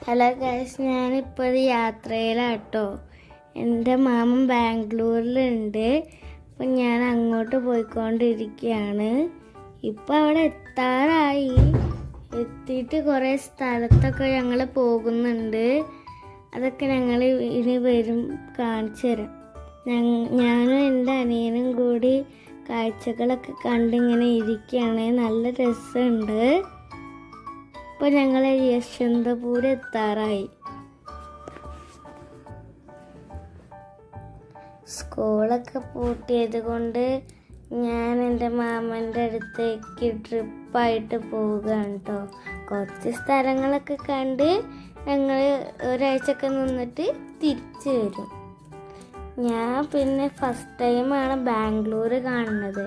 Hello guys, ഞാനിപ്പോൾ ഒരു യാത്രയിലാട്ടോ. എൻ്റെ മാമൻ ബാംഗ്ലൂരിലുണ്ട്. അപ്പം ഞാൻ അങ്ങോട്ട് പോയിക്കൊണ്ടിരിക്കുകയാണ്. ഇപ്പം അവിടെ എത്താറായി. എത്തിയിട്ട് കുറേ സ്ഥലത്തൊക്കെ ഞങ്ങൾ പോകുന്നുണ്ട്. അതൊക്കെ ഞങ്ങൾ ഇനി വരും കാണിച്ചു തരാം. ഞാനും എൻ്റെ അനിയനും കൂടി കാഴ്ചകളൊക്കെ കണ്ടിങ്ങനെ ഇരിക്കുകയാണ്. നല്ല രസമുണ്ട്. ഇപ്പോൾ ഞങ്ങൾ യശ്വന്തപൂർ എത്താറായി. സ്കൂളൊക്കെ പൂട്ടിയത് കൊണ്ട് ഞാൻ എൻ്റെ മാമൻ്റെ അടുത്തേക്ക് ട്രിപ്പായിട്ട് പോവുകയാണ് കേട്ടോ. കുറച്ച് സ്ഥലങ്ങളൊക്കെ കണ്ട് ഞങ്ങൾ ഒരാഴ്ചയൊക്കെ നിന്നിട്ട് തിരിച്ചു വരും. ഞാൻ പിന്നെ ഫസ്റ്റ് ടൈമാണ് ബാംഗ്ലൂർ കാണുന്നത്.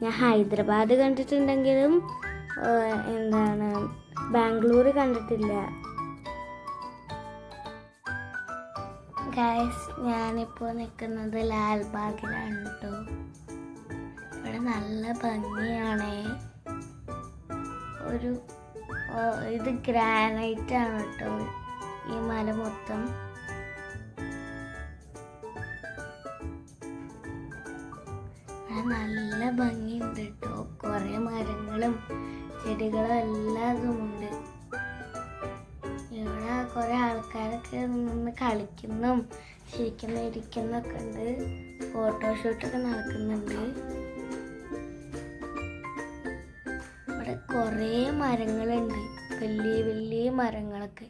ഞാൻ ഹൈദരാബാദ് കണ്ടിട്ടുണ്ടെങ്കിലും ബാംഗ്ലൂർ കണ്ടിട്ടില്ല. ഗൈസ്, ഞാനിപ്പോൾ നിൽക്കുന്നത് ലാൽബാഗിലാണ് കേട്ടോ. ഇവിടെ നല്ല ഭംഗിയാണ്. ഇത് ഗ്രാനൈറ്റ് ആണ് കേട്ടോ, ഈ മല മൊത്തം. ഇവിടെ നല്ല ഭംഗിയുണ്ട് കേട്ടോ. കുറേ മരങ്ങളും ചെടികളും എല്ലാതും ഉണ്ട്. ഇവിടെ കുറേ ആൾക്കാരൊക്കെ നിന്ന് കളിക്കുന്നു, ഇരിക്കുന്നൊക്കെ ഉണ്ട്. ഫോട്ടോഷൂട്ടൊക്കെ നടക്കുന്നുണ്ട്. ഇവിടെ കുറേ മരങ്ങളുണ്ട്, വലിയ വലിയ മരങ്ങളൊക്കെ.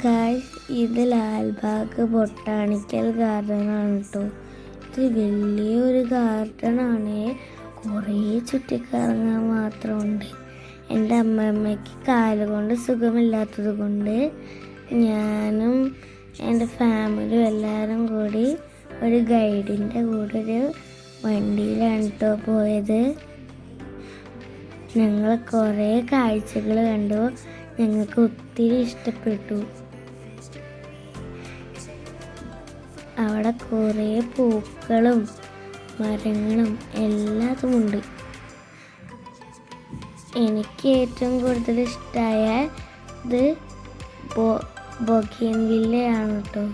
ഗായ്സ്, ഇത് ലാൽബാഗ് ബൊട്ടാണിക്കൽ ഗാർഡനാണ് കേട്ടോ. ഇത് വലിയൊരു ഗാർഡനാണ്. കുറേ ചുറ്റിക്കറങ്ങാൻ മാത്രമുണ്ട്. എൻ്റെ അമ്മമ്മയ്ക്ക് കാലുകൊണ്ട് സുഖമില്ലാത്തത് കൊണ്ട് ഞാനും എൻ്റെ ഫാമിലിയും എല്ലാവരും കൂടി ഒരു ഗൈഡിൻ്റെ കൂടെ ഒരു വണ്ടിയിലാണ് കേട്ടോ പോയത്. ഞങ്ങൾ കുറേ കാഴ്ചകൾ കണ്ടു. ഞങ്ങൾക്ക് ഒത്തിരി ഇഷ്ടപ്പെട്ടു. അവിടെ കുറേ പൂക്കളും മരങ്ങളും എല്ലാതുമുണ്ട്. എനിക്ക് ഏറ്റവും കൂടുതൽ ഇഷ്ടമായ ഇത് ബൊഗെയിൻവില്ലയാണ് കേട്ടോ.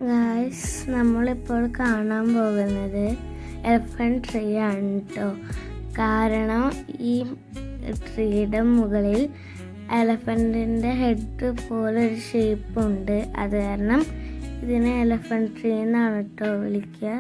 ഗായ്സ്, നമ്മളിപ്പോൾ കാണാൻ പോകുന്നത് എലഫന്റ് ട്രീ ആണ് കേട്ടോ. കാരണം ഈ ട്രീയുടെ മുകളിൽ എലഫൻറ്റിൻ്റെ ഹെഡ് പോലെ ഒരു ഷേപ്പ് ഉണ്ട്. അത് കാരണം ഇതിനെ എലഫന്റ് ട്രീ എന്നാണ് കേട്ടോ വിളിക്കുക.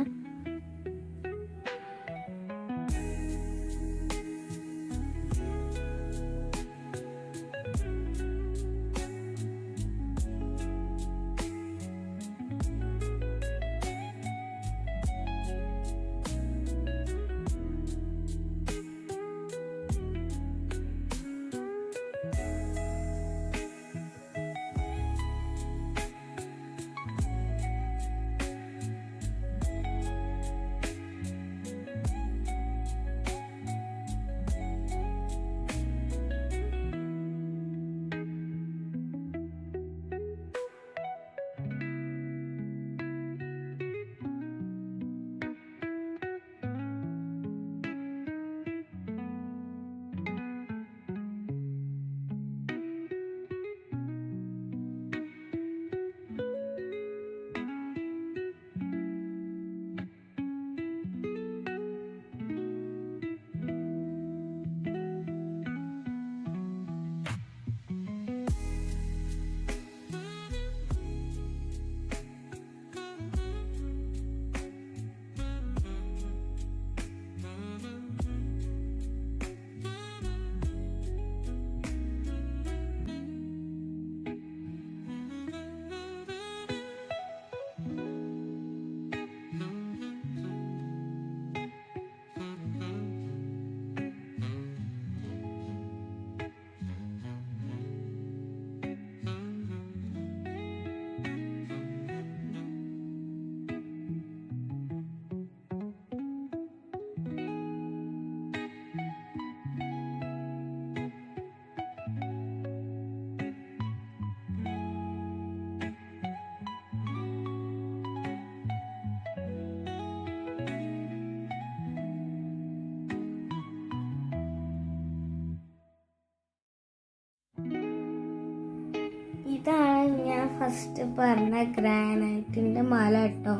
ഇതാണ് ഞാൻ ഫസ്റ്റ് പറഞ്ഞ ഗ്രാനൈറ്റിൻ്റെ മല കേട്ടോ.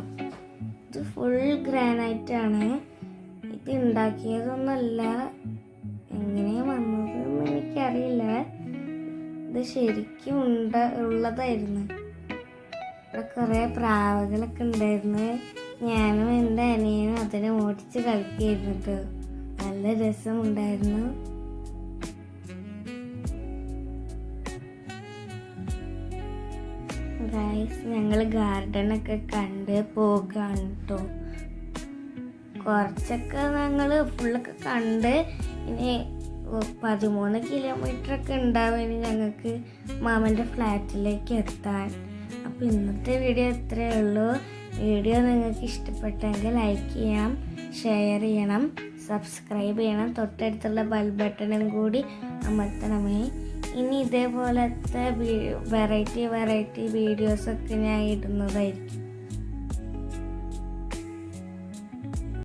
ഇത് ഫുൾ ഗ്രാനൈറ്റാണ്. ഇത് ഉണ്ടാക്കിയതൊന്നുമല്ല, എങ്ങനെയാണ് വന്നതെന്ന് എനിക്കറിയില്ല. ഇത് ശരിക്കും ഉള്ളതായിരുന്നു. ഇവിടെ കുറേ പ്രാവുകളൊക്കെ ഉണ്ടായിരുന്നു. ഞാനും എൻ്റെ അനിയനും അതിനെ ഓടിച്ച് കളിക്കുകയായിരുന്നു കേട്ടോ. നല്ല രസമുണ്ടായിരുന്നു. ഗൈസ്, ഞങ്ങൾ ഗാർഡനൊക്കെ കണ്ട് പോകുകയാണ് കേട്ടോ. കുറച്ചൊക്കെ ഞങ്ങൾ ഫുള്ളൊക്കെ കണ്ട് ഇനി 13 കിലോമീറ്ററൊക്കെ ഉണ്ടാവും ഇനി ഞങ്ങൾക്ക് മാമൻ്റെ ഫ്ലാറ്റിലേക്ക് എത്താൻ. അപ്പോൾ ഇന്നത്തെ വീഡിയോ ഇത്രയേ ഉള്ളൂ. വീഡിയോ നിങ്ങൾക്ക് ഇഷ്ടപ്പെട്ടെങ്കിൽ ലൈക്ക് ചെയ്യണം, ഷെയർ ചെയ്യണം, സബ്സ്ക്രൈബ് ചെയ്യണം. തൊട്ടടുത്തുള്ള ബെൽ ബട്ടണും കൂടി അമർത്തണമേ. ഇനി ഇതേപോലത്തെ വെറൈറ്റി വീഡിയോസൊക്കെ ഞാൻ ഇടുന്നതായിരിക്കും.